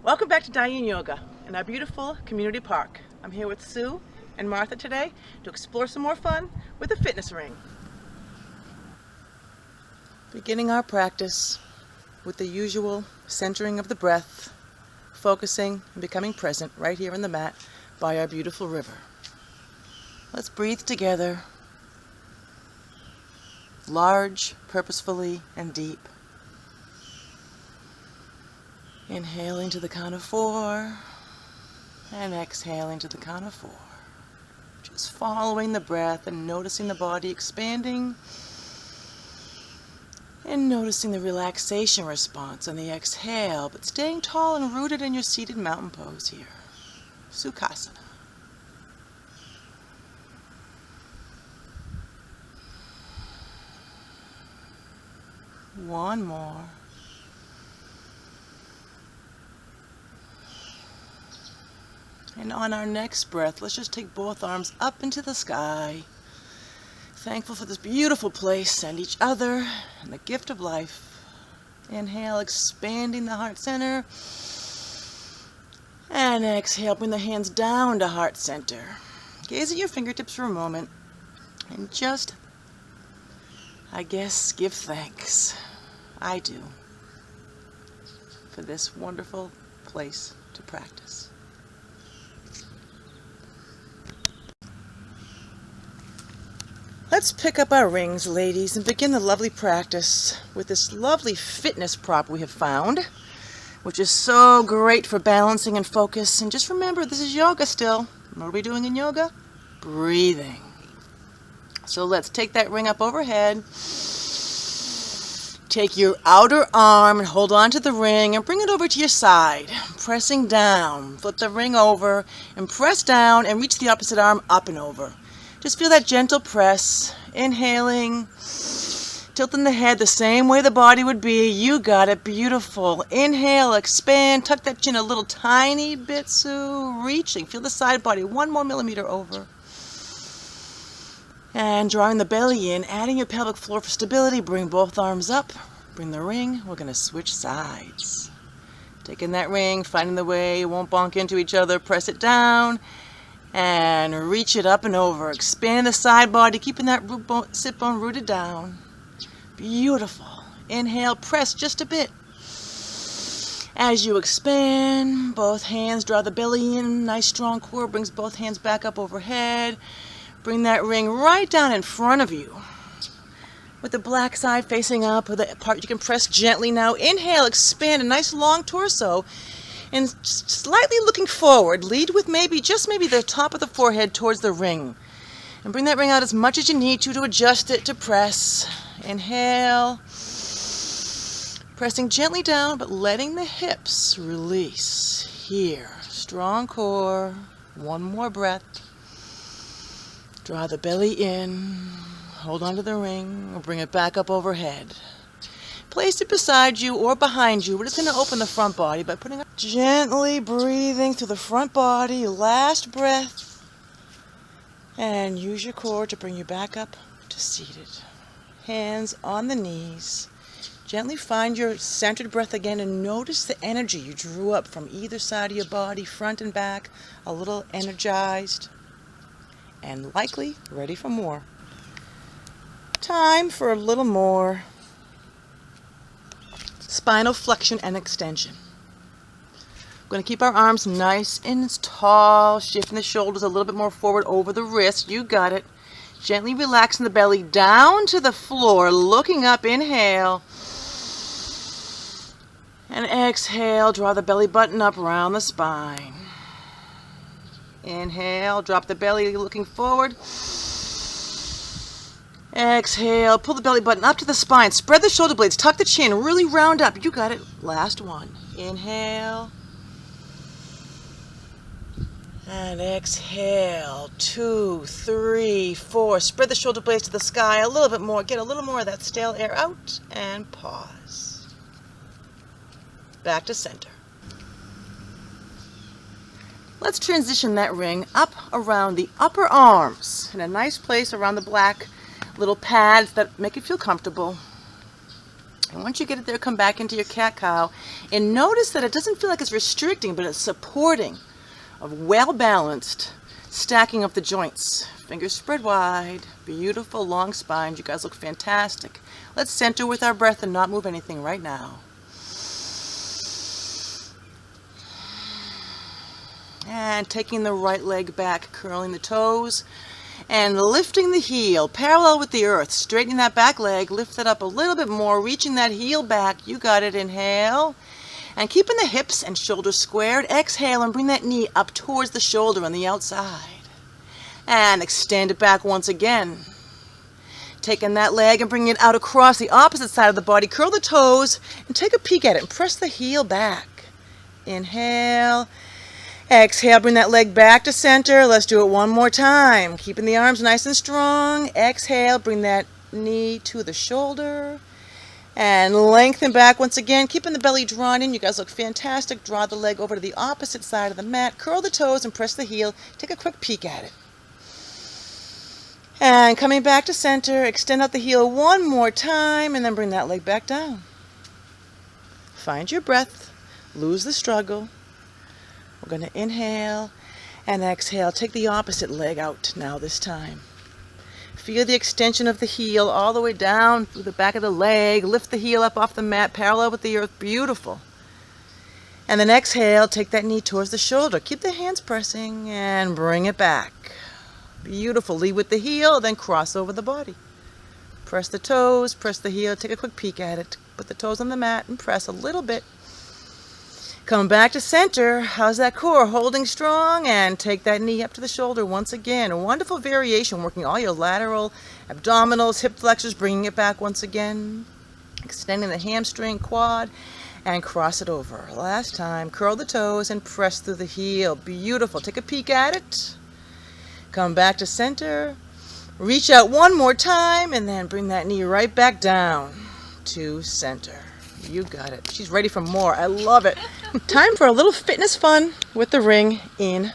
Welcome back to Diane Yoga in our beautiful community park. I'm here with Sue and Martha today to explore some more fun with the fitness ring. Beginning our practice with the usual centering of the breath, focusing and becoming present right here on the mat by our beautiful river. Let's breathe together, large, purposefully, and deep. Inhaling to the count of 4 and exhaling to the count of 4. Just following the breath and noticing the body expanding and noticing the relaxation response on the exhale, but staying tall and rooted in your seated mountain pose here. Sukhasana. One more. And on our next breath, let's just take both arms up into the sky. Thankful for this beautiful place and each other and the gift of life. Inhale, expanding the heart center. And exhale, bring the hands down to heart center. Gaze at your fingertips for a moment and just, give thanks. I do. For this wonderful place to practice. Let's pick up our rings, ladies, and begin the lovely practice with this lovely fitness prop we have found, which is so great for balancing and focus. And just remember, this is yoga still. What are we doing in yoga? Breathing. So let's take that ring up overhead. Take your outer arm and hold on to the ring and bring it over to your side, pressing down. Flip the ring over and press down and reach the opposite arm up and over. Just feel that gentle press, inhaling, tilting the head the same way the body would be. You got it, beautiful. Inhale, expand, tuck that chin a little tiny bit, Sue. Reaching, feel the side body 1 more millimeter over. And drawing the belly in, adding your pelvic floor for stability. Bring both arms up, bring the ring. We're going to switch sides. Taking that ring, finding the way, you won't bonk into each other, press it down. And reach it up and over. Expand the side body, keeping that sit bone rooted down. Beautiful. Inhale, press just a bit. As you expand, both hands draw the belly in. Nice strong core, brings both hands back up overhead. Bring that ring right down in front of you. With the black side facing up, with the part you can press gently now. Inhale, expand a nice long torso. And slightly looking forward, lead with just maybe the top of the forehead towards the ring. And bring that ring out as much as you need to adjust it, to press. Inhale. Pressing gently down, but letting the hips release. Here. Strong core. One more breath. Draw the belly in. Hold on to the ring. Or bring it back up overhead. Place it beside you or behind you. We're just going to open the front body by putting gently breathing through the front body. Last breath. And use your core to bring you back up to seated. Hands on the knees. Gently find your centered breath again and notice the energy you drew up from either side of your body, front and back, a little energized and likely ready for more. Time for a little more spinal flexion and extension. We're going to keep our arms nice and tall, shifting the shoulders a little bit more forward over the wrist. You got it. Gently relaxing the belly down to the floor, looking up. Inhale. And exhale, draw the belly button up around the spine. Inhale, drop the belly, looking forward. Exhale, pull the belly button up to the spine. Spread the shoulder blades, tuck the chin, really round up. You got it. Last one. Inhale. And exhale. 2, 3, 4. Spread the shoulder blades to the sky a little bit more. Get a little more of that stale air out. And pause. Back to center. Let's transition that ring up around the upper arms in a nice place around the black little pads that make you feel comfortable. And once you get it there, come back into your cat-cow and notice that it doesn't feel like it's restricting, but it's supporting of well-balanced stacking of the joints. Fingers spread wide, beautiful long spine. You guys look fantastic. Let's center with our breath and not move anything right now. And taking the right leg back, curling the toes, and lifting the heel parallel with the earth. Straightening that back leg, lift it up a little bit more, reaching that heel back. You got it. Inhale. And keeping the hips and shoulders squared, exhale and bring that knee up towards the shoulder on the outside. And extend it back once again. Taking that leg and bringing it out across the opposite side of the body. Curl the toes and take a peek at it and press the heel back. Inhale. Exhale, bring that leg back to center. Let's do it one more time. Keeping the arms nice and strong. Exhale, bring that knee to the shoulder. And lengthen back once again, keeping the belly drawn in. You guys look fantastic. Draw the leg over to the opposite side of the mat. Curl the toes and press the heel. Take a quick peek at it. And coming back to center, extend out the heel one more time and then bring that leg back down. Find your breath. Lose the struggle. We're going to inhale and exhale. Take the opposite leg out now this time. Feel the extension of the heel all the way down through the back of the leg. Lift the heel up off the mat, parallel with the earth. Beautiful. And then exhale, take that knee towards the shoulder. Keep the hands pressing and bring it back. Beautiful. Lead with the heel, then cross over the body. Press the toes, press the heel. Take a quick peek at it. Put the toes on the mat and press a little bit. Come back to center. How's that core? Holding strong and take that knee up to the shoulder once again. A wonderful variation, working all your lateral, abdominals, hip flexors, bringing it back once again. Extending the hamstring, quad, and cross it over. Last time, curl the toes and press through the heel. Beautiful. Take a peek at it. Come back to center. Reach out one more time and then bring that knee right back down to center. You got it. She's ready for more. I love it. Time for a little fitness fun with the ring in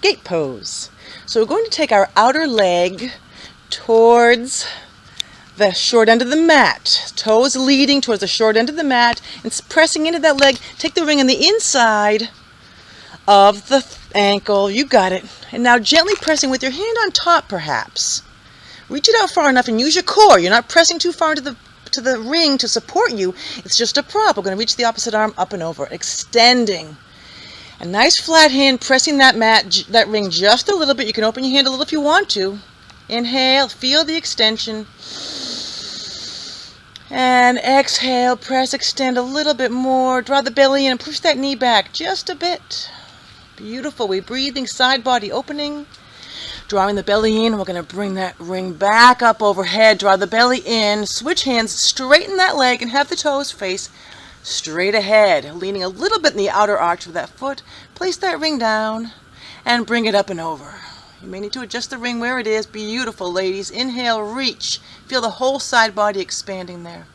gate pose. So we're going to take our outer leg towards the short end of the mat. Toes leading towards the short end of the mat and pressing into that leg. Take the ring on the inside of the ankle. You got it. And now gently pressing with your hand on top perhaps. Reach it out far enough and use your core. You're not pressing too far into the ring to support you. It's just a prop. We're going to reach the opposite arm up and over, extending. A nice flat hand, pressing that ring just a little bit. You can open your hand a little if you want to. Inhale, feel the extension. And exhale, press, extend a little bit more. Draw the belly in and push that knee back just a bit. Beautiful. We're breathing, side body opening. Drawing the belly in, we're going to bring that ring back up overhead. Draw the belly in, switch hands, straighten that leg and have the toes face straight ahead. Leaning a little bit in the outer arch of that foot. Place that ring down and bring it up and over. You may need to adjust the ring where it is. Beautiful, ladies. Inhale, reach. Feel the whole side body expanding there.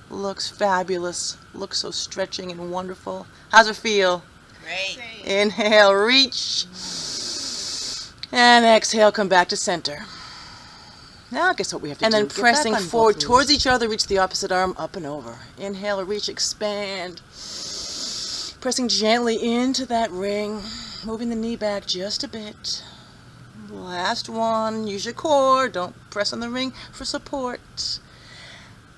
Looks fabulous. Looks so stretching and wonderful. How's it feel? Great. Inhale, reach. And exhale, come back to center. Now guess what we have to do? And then pressing forward towards each other, reach the opposite arm up and over. Inhale, reach, expand. Pressing gently into that ring, moving the knee back just a bit. Last one, use your core, don't press on the ring for support.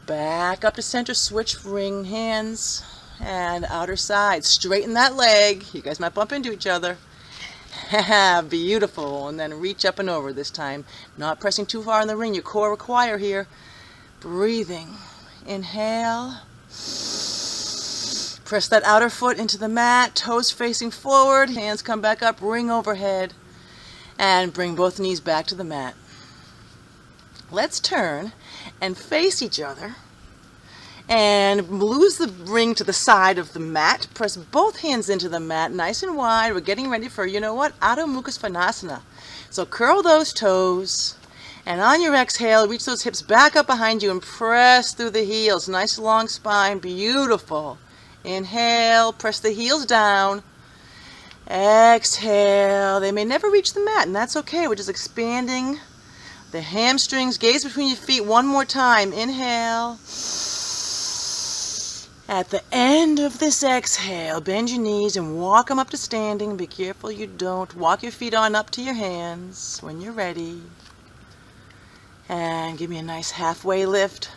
Back up to center, switch ring hands, and outer side. Straighten that leg. You guys might bump into each other. Beautiful. And then reach up and over this time. Not pressing too far in the ring. Your core require here. Breathing. Inhale. Press that outer foot into the mat. Toes facing forward. Hands come back up. Ring overhead. And bring both knees back to the mat. Let's turn and face each other. And lose the ring to the side of the mat. Press both hands into the mat, nice and wide. We're getting ready for, you know what, Adho Mukha Svanasana. So curl those toes, and on your exhale, reach those hips back up behind you and press through the heels. Nice long spine, beautiful. Inhale, press the heels down. Exhale. They may never reach the mat, and that's okay. We're just expanding the hamstrings. Gaze between your feet one more time. Inhale. At the end of this exhale, bend your knees and walk them up to standing. Be careful you don't walk your feet on up to your hands when you're ready. And give me a nice halfway lift.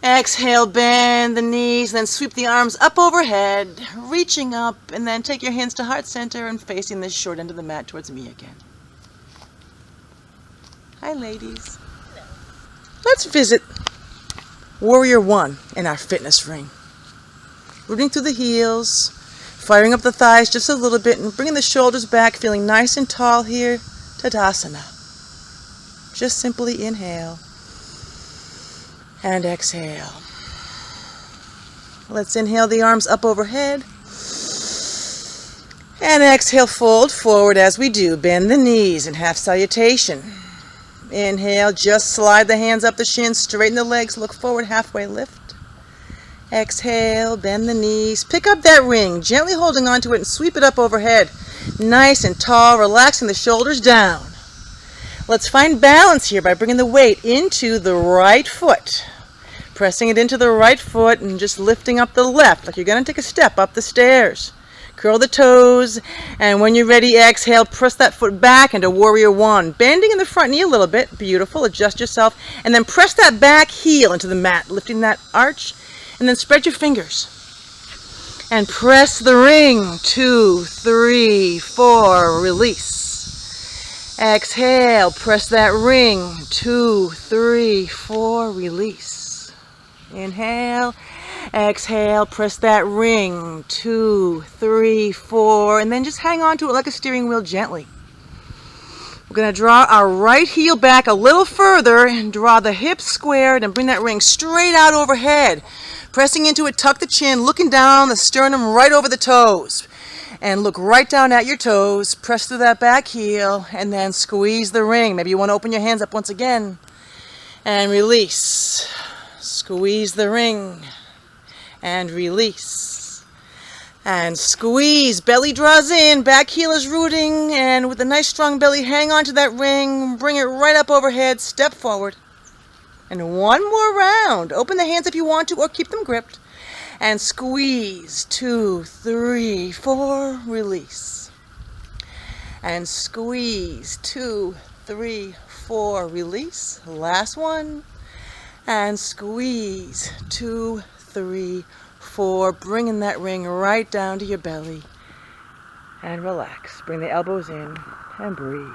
Exhale, bend the knees, then sweep the arms up overhead, reaching up, and then take your hands to heart center and facing the short end of the mat towards me again. Hi, ladies. Let's visit Warrior One in our fitness ring. Rooting through the heels, firing up the thighs just a little bit, and bringing the shoulders back, feeling nice and tall here, Tadasana. Just simply inhale and exhale. Let's inhale the arms up overhead. And exhale, fold forward as we do. Bend the knees in half salutation. Inhale, just slide the hands up the shins, straighten the legs, look forward, halfway lift. Exhale, bend the knees. Pick up that ring, gently holding onto it and sweep it up overhead. Nice and tall, relaxing the shoulders down. Let's find balance here by bringing the weight into the right foot. Pressing it into the right foot and just lifting up the left, like you're going to take a step up the stairs. Curl the toes, and when you're ready, exhale, press that foot back into Warrior One. Bending in the front knee a little bit, beautiful, adjust yourself, and then press that back heel into the mat, lifting that arch, and then spread your fingers. And press the ring, 2, 3, 4, release. Exhale, press that ring, 2, 3, 4, release. Inhale, exhale, press that ring, 2, 3, 4, and then just hang on to it like a steering wheel gently. We're going to draw our right heel back a little further and draw the hips squared and bring that ring straight out overhead. Pressing into it, tuck the chin, looking down the sternum right over the toes. And look right down at your toes, press through that back heel, and then squeeze the ring. Maybe you want to open your hands up once again. And release. Squeeze the ring. And release. And squeeze. Belly draws in, back heel is rooting, and with a nice strong belly, hang on to that ring. Bring it right up overhead, step forward. And one more round. Open the hands if you want to, or keep them gripped. And squeeze, 2, 3, 4, release. And squeeze, 2, 3, 4, release. Last one. And squeeze, 2, 3, 4, bringing that ring right down to your belly. And relax. Bring the elbows in and breathe.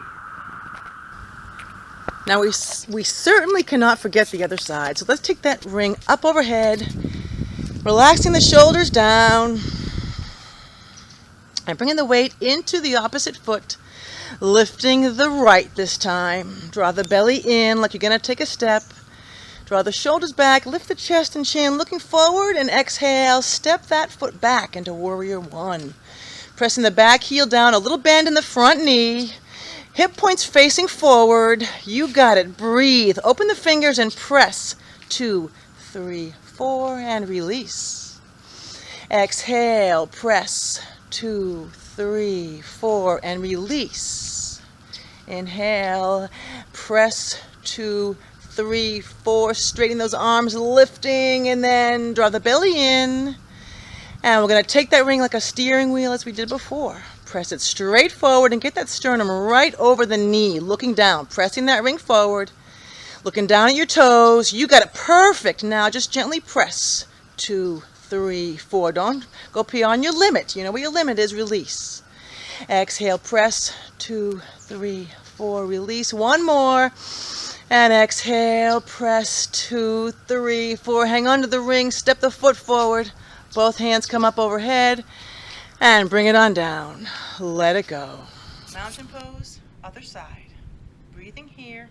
Now we certainly cannot forget the other side. So let's take that ring up overhead. Relaxing the shoulders down and bringing the weight into the opposite foot, lifting the right this time. Draw the belly in like you're going to take a step. Draw the shoulders back, lift the chest and chin, looking forward, and exhale, step that foot back into Warrior One. Pressing the back heel down, a little bend in the front knee, hip points facing forward. You got it. Breathe. Open the fingers and press. 2, 3, 4, and release. Exhale, press. 2, 3, 4, and release. Inhale, press. 2, 3, 4, straighten those arms, lifting, and then draw the belly in. And we're going to take that ring like a steering wheel as we did before. Press it straight forward and get that sternum right over the knee, looking down, pressing that ring forward. Looking down at your toes. You got it perfect. Now just gently press. 2, 3, 4. Don't go beyond your limit. You know where your limit is. Release. Exhale, press. 2, 3, 4. Release. One more. And exhale, press. 2, 3, 4. Hang on to the ring. Step the foot forward. Both hands come up overhead. And bring it on down. Let it go. Mountain pose, other side. Breathing here.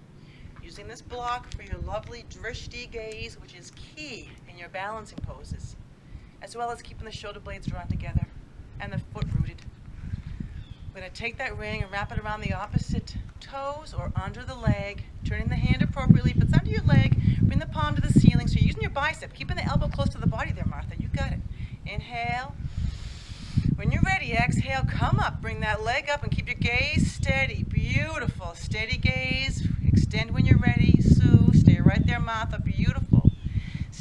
Using this block for your lovely drishti gaze, which is key in your balancing poses, as well as keeping the shoulder blades drawn together and the foot rooted. We're going to take that ring and wrap it around the opposite toes or under the leg, turning the hand appropriately. If it's under your leg, bring the palm to the ceiling. So you're using your bicep, keeping the elbow close to the body there, Martha. You got it. Inhale. When you're ready, exhale, come up. Bring that leg up and keep your gaze steady. Beautiful. Steady gaze. Extend when you're ready. Sue, stay right there, Martha. Beautiful.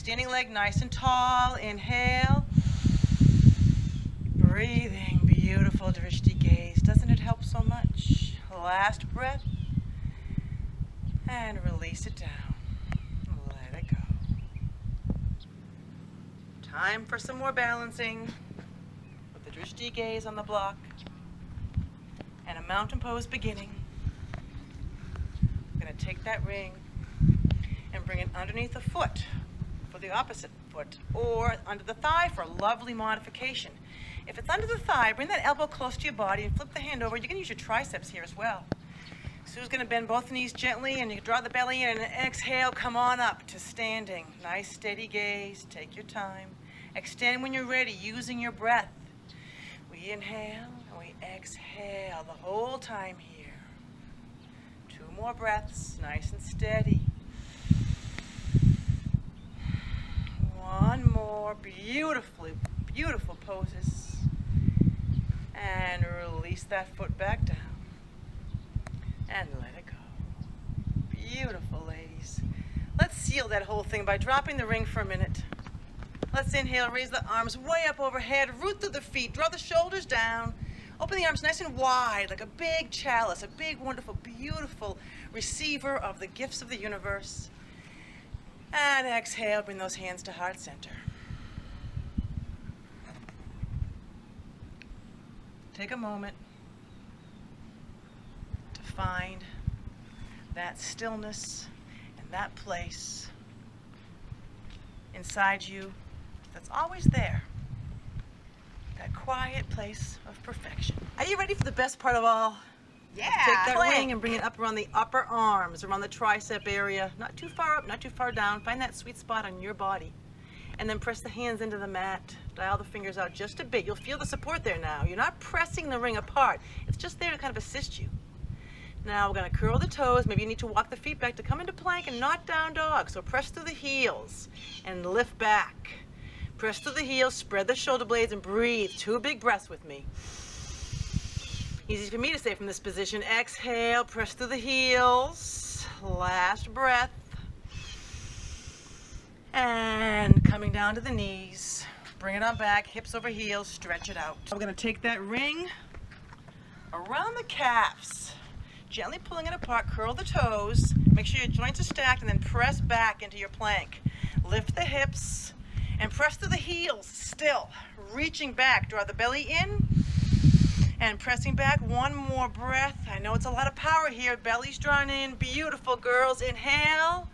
standing leg nice and tall. Inhale. Breathing. Beautiful drishti gaze. Doesn't it help so much? Last breath. And release it down. Let it go. Time for some more balancing. With the drishti gaze on the block. And a mountain pose beginning. We're going to take that ring and bring it underneath the foot for the opposite foot, or under the thigh for a lovely modification. If it's under the thigh, bring that elbow close to your body and flip the hand over. You can use your triceps here as well. Sue's going to bend both knees gently, and you can draw the belly in, and exhale, come on up to standing. Nice steady gaze, take your time. Extend when you're ready, using your breath. We inhale and we exhale the whole time here. 2 more breaths, nice and steady. 1 more, beautiful poses. And release that foot back down. And let it go. Beautiful, ladies. Let's seal that whole thing by dropping the ring for a minute. Let's inhale, raise the arms way up overhead, root through the feet, draw the shoulders down. Open the arms nice and wide, like a big chalice, a big, wonderful, beautiful receiver of the gifts of the universe. And exhale, bring those hands to heart center. Take a moment to find that stillness and that place inside you that's always there. That quiet place of perfection. Are you ready for the best part of all? Yeah. Take that ring and bring it up around the upper arms, around the tricep area. Not too far up, not too far down. Find that sweet spot on your body. And then press the hands into the mat. Dial the fingers out just a bit. You'll feel the support there now. You're not pressing the ring apart. It's just there to kind of assist you. Now we're going to curl the toes. Maybe you need to walk the feet back to come into plank and not down dog. So press through the heels and lift back. Press through the heels, spread the shoulder blades, and breathe. 2 big breaths with me. Easy for me to say from this position. Exhale, press through the heels. Last breath. And coming down to the knees. Bring it on back, hips over heels, stretch it out. We're going to take that ring around the calves. Gently pulling it apart, curl the toes. Make sure your joints are stacked, and then press back into your plank. Lift the hips. And press through the heels still. Reaching back, draw the belly in. And pressing back, 1 more breath. I know it's a lot of power here. Belly's drawn in. Beautiful, girls. Inhale.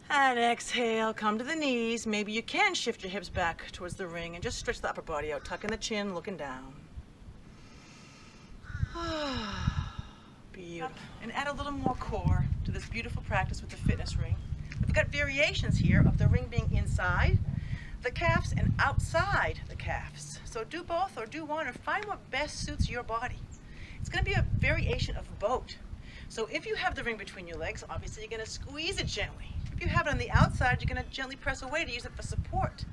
And exhale. Come to the knees. Maybe you can shift your hips back towards the ring and just stretch the upper body out. Tucking the chin, looking down. Beautiful. And add a little more core to this beautiful practice with the fitness ring. We've got variations here of the ring being inside the calves and outside the calves. So do both or do one, or find what best suits your body. It's going to be a variation of both. So if you have the ring between your legs, obviously you're going to squeeze it gently. If you have it on the outside, you're going to gently press away to use it for support.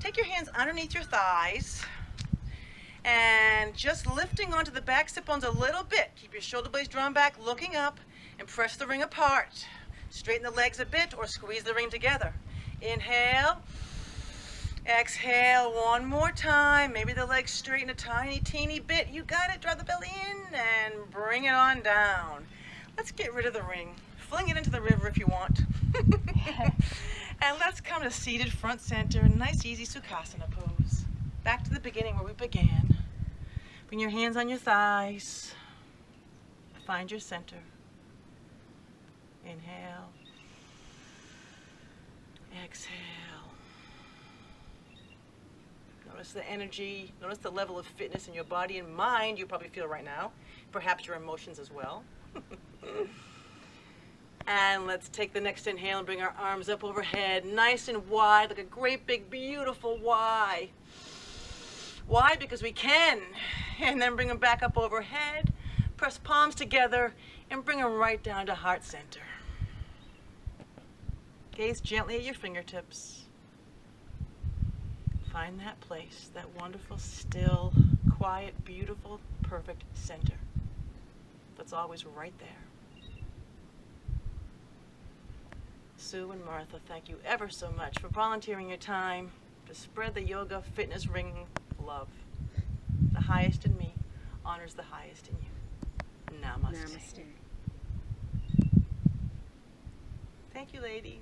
Take your hands underneath your thighs and just lifting onto the back sit bones a little bit. Keep your shoulder blades drawn back, looking up, and press the ring apart. Straighten the legs a bit or squeeze the ring together. Inhale. Exhale 1 more time. Maybe the legs straighten a tiny, teeny bit. You got it. Draw the belly in and bring it on down. Let's get rid of the ring. Fling it into the river if you want. And let's come to seated front center. A nice, easy Sukhasana pose. Back to the beginning where we began. Bring your hands on your thighs. Find your center. Inhale. Exhale. Notice the energy, notice the level of fitness in your body and mind you probably feel right now. Perhaps your emotions as well. And let's take the next inhale and bring our arms up overhead, nice and wide, like a great big beautiful Y. Why? Because we can. And then bring them back up overhead, press palms together, and bring them right down to heart center. Gaze gently at your fingertips. Find that place, that wonderful, still, quiet, beautiful, perfect center that's always right there. Sue and Martha, thank you ever so much for volunteering your time to spread the yoga fitness ring love. The highest in me honors the highest in you. Namaste. Namaste. Thank you, ladies.